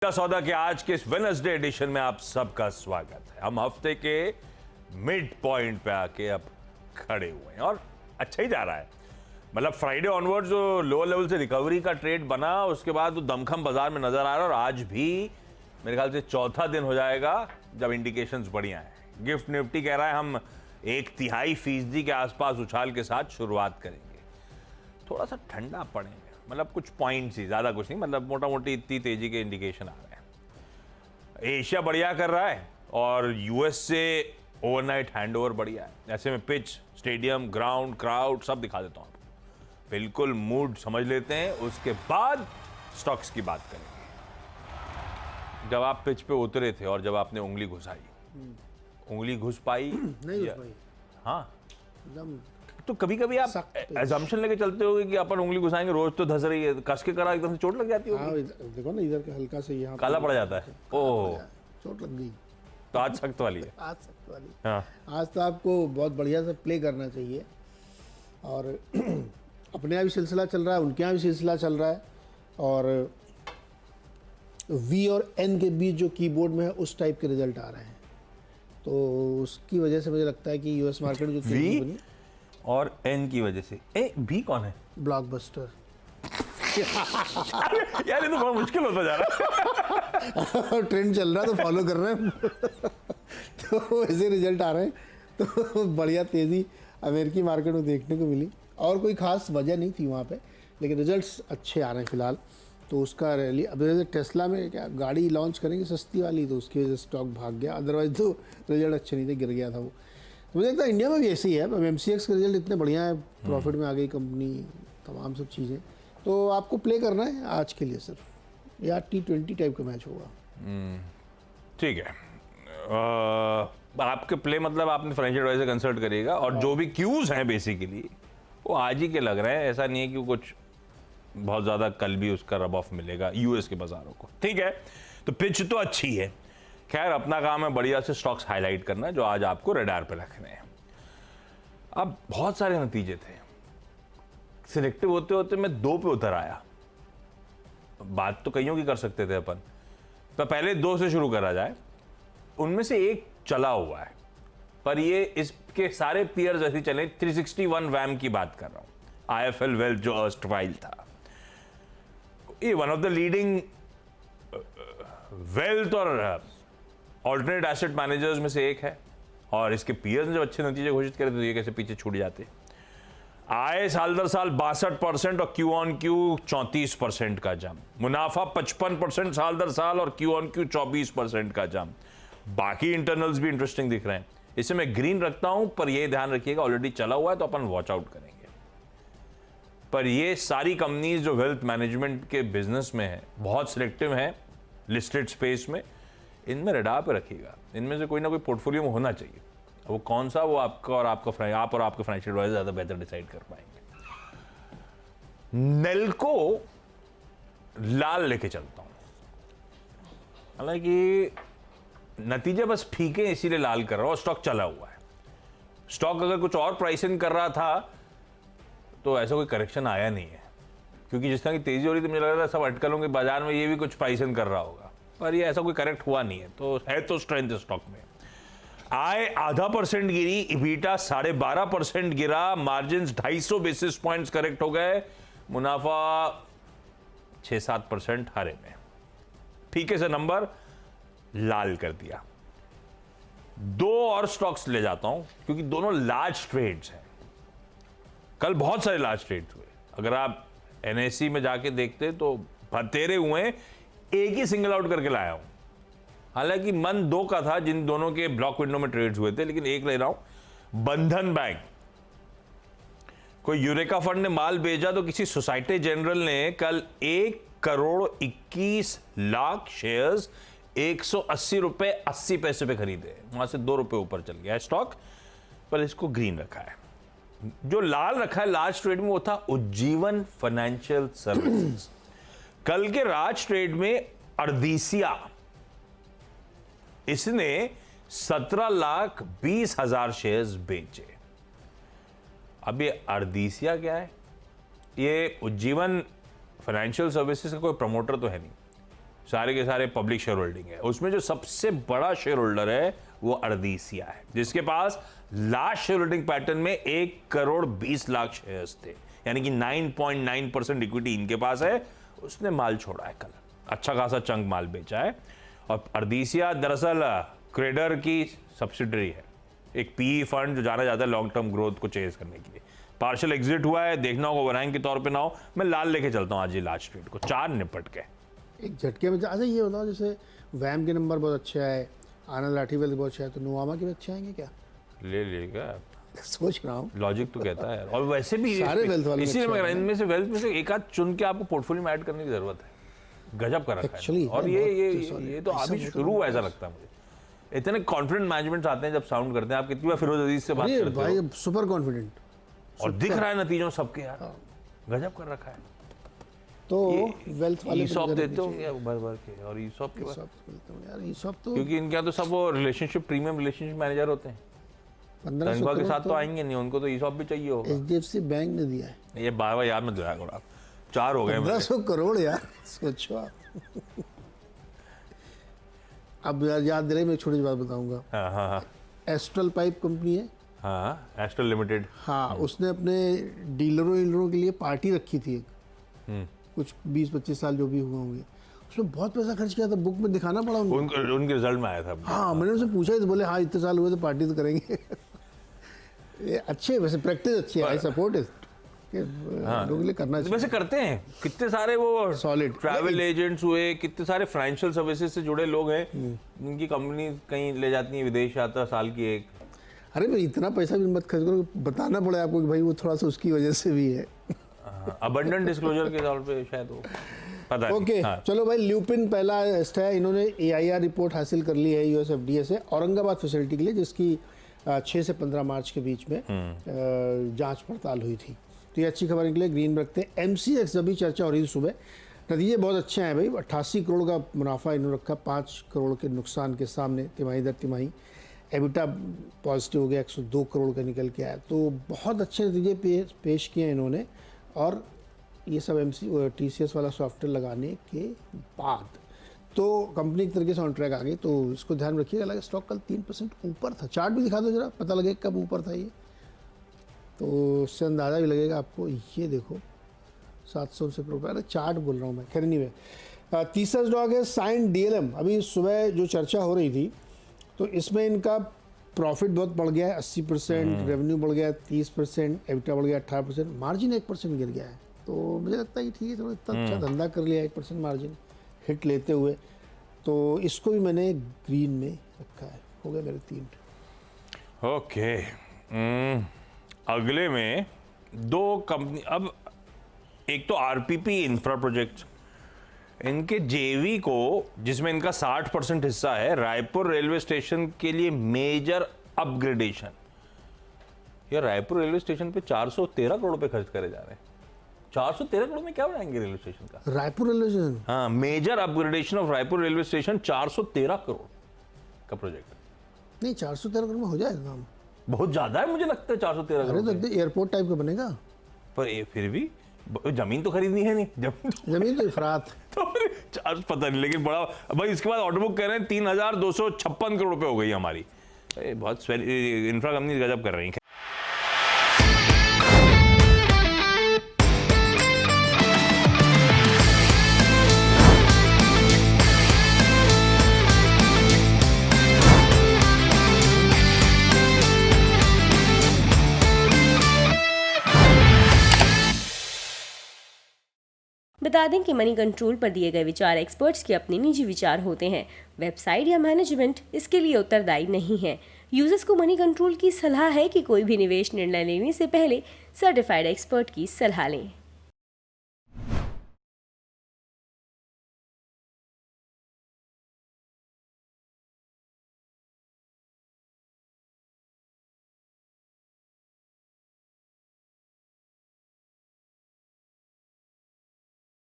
सौदा के आज के इस वेडनेसडे एडिशन में आप सबका स्वागत है। हम हफ्ते के मिड पॉइंट पे आके अब खड़े हुए हैं और अच्छा ही जा रहा है। मतलब फ्राइडे ऑनवर्ड जो लोअर लेवल से रिकवरी का ट्रेड बना, उसके बाद वो दमखम बाजार में नजर आ रहा है और आज भी मेरे ख्याल से चौथा दिन हो जाएगा जब इंडिकेशंस बढ़िया हैं। गिफ्ट निफ्टी कह रहा है हम 1/3% के आसपास उछाल के साथ शुरुआत करेंगे। थोड़ा सा ठंडा पड़ेगा, मतलब कुछ पॉइंट्स ही, ज्यादा कुछ नहीं, मतलब मोटा मोटी इतनी तेजी के इंडिकेशन आ रहे हैं। एशिया बढ़िया कर रहा है और यूएस से ओवरनाइट हैंडओवर बढ़िया है। ऐसे में पिच, स्टेडियम, ग्राउंड, क्राउड सब दिखा देता हूं आपको। बिल्कुल मूड समझ लेते हैं, उसके बाद स्टॉक्स की बात करेंगे। जब आप पिच पे उतरे थे और जब आपने उंगली घुसाई, उंगली घुस पाई? नहीं घुस पाई। हाँ, एकदम। तो कभी कभी आप एजम्पशन लेके चलते होगे कि अपन उंगली घुसाएंगे, रोज तो धस रही है, कस के करा एकदम से चोट लग जाती होगी। हाँ, देखो ना, इधर का हल्का से यहाँ काला पड़ जाता है। ओह, चोट लग गई। तो आज सख्त वाली है। आज सख्त वाली। हाँ, आज तो आपको बहुत बढ़िया से प्ले करना चाहिए और अपने यहाँ भी सिलसिला चल रहा है, उनके यहाँ भी सिलसिला चल रहा है और वी और एन के बीच जो कीबोर्ड में है उस टाइप के रिजल्ट आ रहे हैं। तो उसकी वजह से मुझे लगता है कि यूएस मार्केट जो तेजी बनी और एन की वजह से। ए बी कौन है? ब्लॉकबस्टर। यार ये तो बहुत मुश्किल होता जा रहा है। ट्रेंड चल रहा है तो फॉलो कर रहे हैं। तो ऐसे रिजल्ट आ रहे हैं, तो बढ़िया तेज़ी अमेरिकी मार्केट में देखने को मिली और कोई खास वजह नहीं थी वहाँ पे, लेकिन रिजल्ट्स अच्छे आ रहे हैं फिलहाल। तो उसका रैली, अब जैसे टेस्ला में क्या गाड़ी लॉन्च करेंगे सस्ती वाली, तो उसकी वजह से स्टॉक भाग गया, अदरवाइज तो रिजल्ट अच्छे नहीं थे, गिर गया था वो। तो मुझे लगता है इंडिया में भी ऐसे ही है। अब एमसीएक्स के रिजल्ट इतने बढ़िया है, प्रॉफिट में आ गई कंपनी, तमाम सब चीज़ें। तो आपको प्ले करना है आज के लिए सिर्फ, या T20 टाइप का मैच होगा। ठीक है। आपके प्ले मतलब आपने फाइनेंशियल एडवाइजर कंसल्ट करिएगा और जो भी क्यूज हैं बेसिकली वो आज ही के लग रहे हैं। ऐसा नहीं है कि कुछ बहुत ज़्यादा कल भी उसका रब ऑफ मिलेगा यूएस के बाजारों को। ठीक है, तो पिच तो अच्छी है। खैर, अपना काम है बढ़िया से स्टॉक्स हाईलाइट करना जो आज आपको रडार पे रखने हैं। अब बहुत सारे नतीजे थे, सिलेक्टिव होते होते मैं 2 पे उतर आया। बात तो कईयों की कर सकते थे अपन, तो पहले 2 से शुरू करा जाए। उनमें से एक चला हुआ है, पर ये इसके सारे पीयर्स ऐसे चले। 361 वैम की बात कर रहा हूं, आईएफएल वेल्थ जो अर्स्टवाइल था। ये one of the leading wealth और ऑल्टरनेट एसेट मैनेजर्स में से एक है और इसके पीयर्स ने जब अच्छे नतीजे घोषित करे तो ये कैसे पीछे छूट जाते। आय साल दर साल 62% और क्यू ऑन क्यू 34% का जंप। मुनाफा 55% साल दर साल और क्यू ऑन क्यू 24% का जंप। बाकी इंटरनल्स भी इंटरेस्टिंग दिख रहे हैं। इसे मैं ग्रीन रखता हूं, पर यह ध्यान रखिएगा ऑलरेडी चला हुआ है तो अपन वॉच आउट करेंगे। पर ये सारी कंपनीज जो वेल्थ मैनेजमेंट के बिजनेस में है, बहुत सिलेक्टिव हैं लिस्टेड स्पेस में, इनमें रडार पे रखिएगा। इनमें से कोई ना कोई पोर्टफोलियो में होना चाहिए। वो कौन सा, वो आपका और आपका आप और आपके फाइनेंशियल एडवाइजर ज्यादा बेहतर डिसाइड कर पाएंगे। नेल्को लाल लेके चलता हूं, हालांकि नतीजे बस फीके इसीलिए लाल कर रहा हूं और स्टॉक चला हुआ है। स्टॉक अगर कुछ और प्राइसिंग कर रहा था तो ऐसा कोई करेक्शन आया नहीं है, क्योंकि जिस तरह की तेजी हो रही थी मुझे लग रहा था सब अटकलों के बाजार में ये भी कुछ प्राइसिंग कर रहा होगा, पर ये ऐसा कोई करेक्ट हुआ नहीं है। तो स्ट्रेंथ स्टॉक में। आय 0.5% गिरी, इबीटा 12.5% गिरा, मार्जिन 250 बेसिस पॉइंट्स करेक्ट हो गए, मुनाफा 6-7% हरे में। फीके से नंबर लाल कर दिया। 2 और स्टॉक्स ले जाता हूं क्योंकि दोनों लार्ज ट्रेड्स हैं। कल बहुत सारे लार्ज ट्रेड्स हुए। अगर आप एनएससी में जाके देखते तो बतेरे हुए, एक ही सिंगल आउट करके लाया हूं। हालांकि मन 2 का था जिन दोनों के ब्लॉक विंडो में ट्रेड्स हुए थे, लेकिन एक ले रहा हूं। बंधन बैंक, कोई यूरेका फंड ने माल भेजा तो किसी सोसाइटी जनरल ने कल 1,21,00,000 शेयर्स 180 रुपए 80 पैसे पे खरीदे। वहां से 2 रुपए ऊपर चल गया है स्टॉक, पर इसको ग्रीन रखा है। जो लाल रखा है लास्ट ट्रेड में वो था उज्जीवन फाइनेंशियल सर्विसेज। कल के राज ट्रेड में अर्दीसिया, इसने 17,20,000 शेयर्स बेचे। अब ये अर्दीसिया क्या है? ये उज्जीवन फाइनेंशियल सर्विसेज का कोई प्रमोटर तो है नहीं, सारे के सारे पब्लिक शेयर होल्डिंग है। उसमें जो सबसे बड़ा शेयर होल्डर है वो अर्देसिया है, जिसके पास लास्ट शेयर होल्डिंग पैटर्न में 1,20,00,000 शेयर्स थे, यानी कि 9.9% इक्विटी इनके पास है। उसने माल छोड़ा है कल, अच्छा खासा चंक माल बेचा है। और अर्देसिया दरअसल क्रेडर की सब्सिडरी है, एक पीई फंड जो जाना जाता है लॉन्ग टर्म ग्रोथ को चेज करने के लिए। पार्शियल एग्जिट हुआ है, देखना होगा ओवरहैंग के तौर पे ना हो। मैं लाल लेके चलता हूँ आज ये लास्ट ट्रेड को, 4 निपट के एक झटके में। अच्छा ये बताओ, जैसे वैम के नंबर बहुत अच्छा है, आनंद लाठीवेल बहुत अच्छा है, तो नुआमा के भी अच्छे आएंगे क्या? ले लेगा, सोच रहा हूँ, लॉजिक तो कहता है यार। और वैसे भी सारे वेल्थ वाले इसीलिए अच्छे मैं इनमें से वेल्थ में से एक आध चुन के आपको पोर्टफोलियो में ऐड करने की जरूरत है। गजब कर रखा है। Actually, और है, ये तो अभी शुरू हुआ ऐसा लगता है मुझे। इतने कॉन्फिडेंट मैनेजमेंट आते हैं जब साउंड करते हैं। आप कितनी बार फिरोज अजीज से बात अरे करते भाई हो, सुपर कॉन्फिडेंट, और दिख रहा है नतीजों सबके यार, गजब कर रखा है। तो वेल्थ वाले ईसॉप देते हो क्या भर भर के? और ईसॉप के बाद यार ईसॉप तो क्योंकि इनके यहाँ तो सब वो रिलेशनशिप प्रीमियम रिलेशनशिप मैनेजर होते हैं, 1500 तनख्वाह के करोड़ साथ तो आएंगे नहीं, उनको तो ईसॉप भी चाहिए होगा। HDFC बैंक ने दिया है ये बार बार याद मत दिलाया करो आप, 4 हो गए मेरे। 1500 करोड़ यार, सोचो आप। अब याद दिलाइए, मैं एक छोटी सी बात बताऊंगा। हाँ हाँ हाँ एस्ट्रल पाइप कंपनी है, हाँ, एस्ट्रल लिमिटेड। हाँ, उसने अपने डीलरों के लिए पार्टी रखी थी एक, कुछ 20-25 साल जो भी हुए होंगे, उसमें बहुत पैसा खर्च किया था, बुक में दिखाना पड़ा उनको। उनके रिजल्ट में आया था। हाँ, मैंने उनसे पूछा ही तो बोले हाँ इतने साल हुए तो पार्टी तो करेंगे। ये अच्छे, वैसे प्रैक्टिस अच्छी है, आई सपोर्ट इट, लोगों के लिए करना चाहिए। वैसे करते हैं कितने सारे वो Solid। ट्रैवल एजेंट्स हुए, कितने सारे फाइनेंशियल सर्विसेज से जुड़े लोग हैं, उनकी कंपनी कहीं ले जाती है विदेश यात्रा साल की एक। अरे भाई इतना पैसा भी मत खर्च करो, बताना पड़े आपको कि भाई वो थोड़ा सा उसकी वजह से भी है। अबंडेंट डिस्क्लोजर के तौर पे शायद वो पता नहीं। ओके, चलो भाई, ल्यूपिन पहला है, इन्होंने AIR रिपोर्ट हासिल कर ली है US FDA से औरंगाबाद फैसिलिटी के लिए, जिसकी 6 से 15 मार्च के बीच में जांच पड़ताल हुई थी। तो ये अच्छी खबर निकले, ग्रीन रखते हैं। MCX अभी चर्चा हो रही थी सुबह, नतीजे बहुत अच्छे हैं भाई। 88 करोड़ का मुनाफा इन्होंने रखा, 5 करोड़ के नुकसान के सामने तिमाही दर तिमाही। एबिटा पॉजिटिव हो गया, 102 करोड़ का निकल के आया। तो बहुत अच्छे नतीजे पेश किए हैं इन्होंने, और ये सब TCS वाला सॉफ्टवेयर लगाने के बाद तो कंपनी एक तरीके से ऑन ट्रैक आ गई। तो इसको ध्यान में रखिएगा। लगा स्टॉक कल 3% ऊपर था, चार्ट भी दिखा दो जरा, पता लगे कब ऊपर था ये, तो उससे अंदाज़ा भी लगेगा आपको। ये देखो 700 रुपये, अरे चार्ट बोल रहा हूँ मैं, खैर नहीं है। तीसरा स्टॉक है साइन DLM। अभी सुबह जो चर्चा हो रही थी, तो इसमें इनका प्रॉफिट बहुत बढ़ गया है, 80%, रेवेन्यू बढ़ गया है 30%, एबिटा बढ़ गया 18%, मार्जिन 1% गिर गया है। तो मुझे लगता है कि ठीक है, चलो इतना अच्छा धंधा कर लिया, 1% मार्जिन हिट लेते हुए, तो इसको भी मैंने ग्रीन में रखा है। हो गए मेरे 3। ओके, अगले में 2 कंपनी। अब एक तो RPP इंफ्रा प्रोजेक्ट, इनके JV को, जिसमें इनका 60% हिस्सा है, रायपुर रेलवे स्टेशन के लिए मेजर अपग्रेडेशन। यार रायपुर रेलवे स्टेशन पे 413 करोड़ रुपए खर्च करे जा रहे हैं। 413 करोड़ में क्या बनाएंगे रेलवे स्टेशन का? रायपुर रेलवे स्टेशन, हाँ, major upgradation of Raipur railway station, 413 crore का प्रोजेक्ट। नहीं 413 करोड़ में हो जाएगा काम। बहुत ज्यादा है मुझे लगता है 413 अरे करोड़। तो एयरपोर्ट टाइप का बनेगा। पर फिर भी जमीन तो खरीदनी है नहीं, जमीन तो इफरात। तो फिर पता नहीं, लेकिन बड़ा भाई। इसके बाद ऑर्डर बुक कह रहे हैं 3,256 करोड़ रुपए हो गई हमारी। बहुत इंफ्रा कंपनी गजब कर रही है। बता दें कि मनी कंट्रोल पर दिए गए विचार एक्सपर्ट्स के अपने निजी विचार होते हैं। वेबसाइट या मैनेजमेंट इसके लिए उत्तरदायी नहीं है। यूजर्स को मनी कंट्रोल की सलाह है कि कोई भी निवेश निर्णय लेने से पहले सर्टिफाइड एक्सपर्ट की सलाह लें।